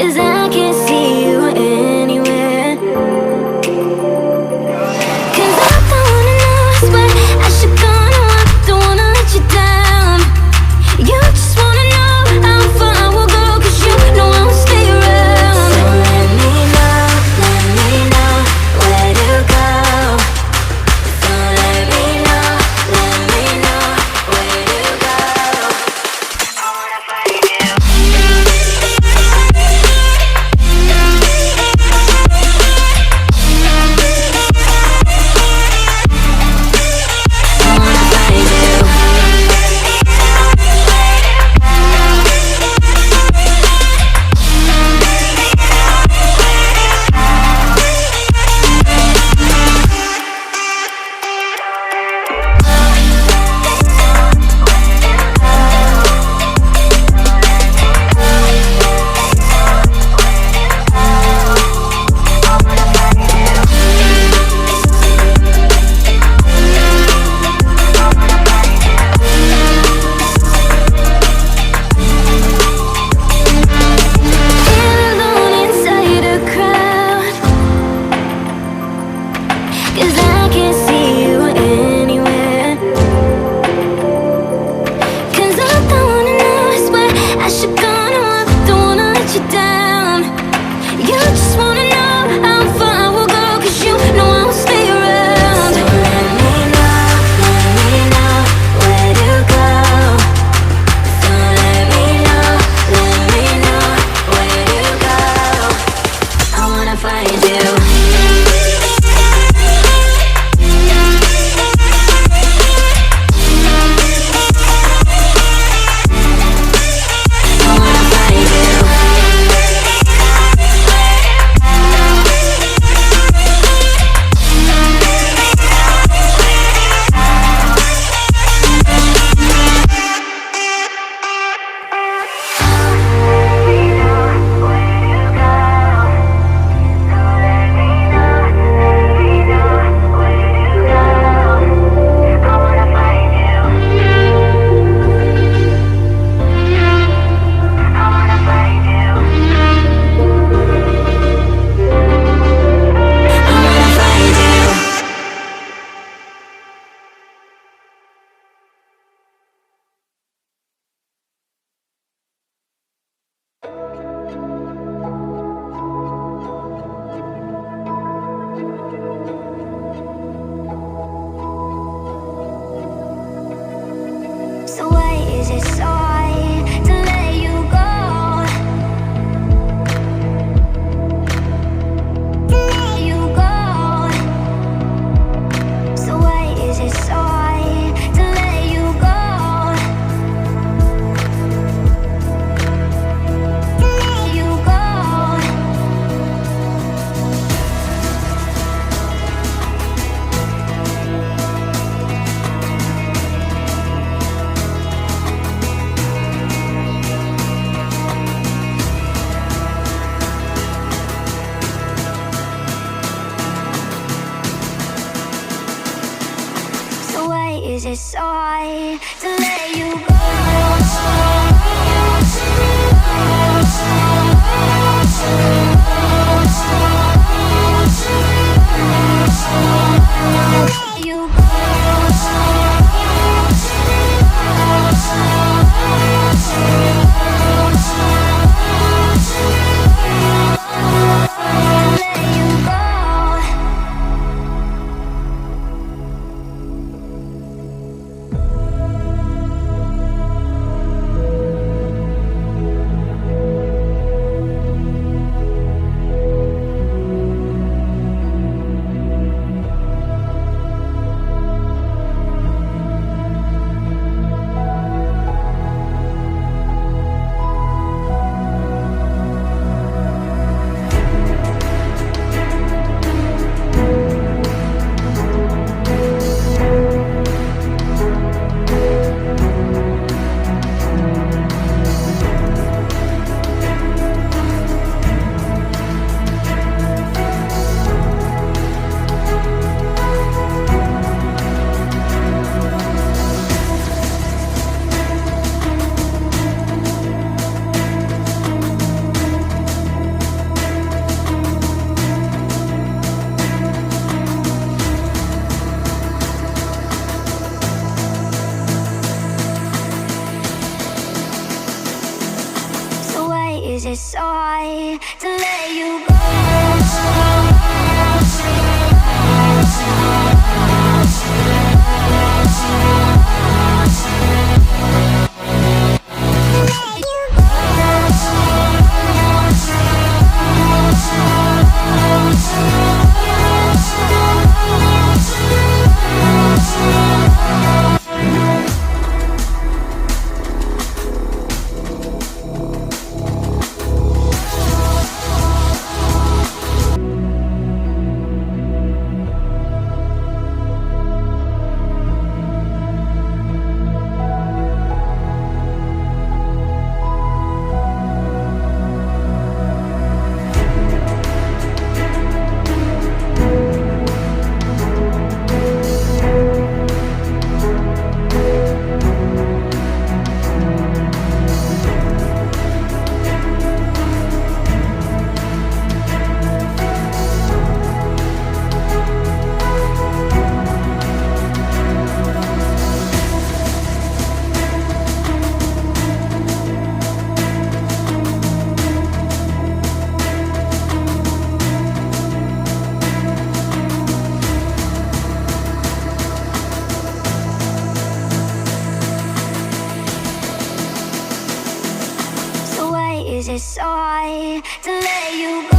'cause I can't see you anywhere. 'Cause I don't wanna know, I swear I should go, no, I don't wanna let you down. You just wanna know how far I will go, 'cause you know I will stay around. So let me know where to go. So let me know where to go. I wanna find you. Is it so hard to let you go? You it so hard to let you go? Is it so hard to let you go?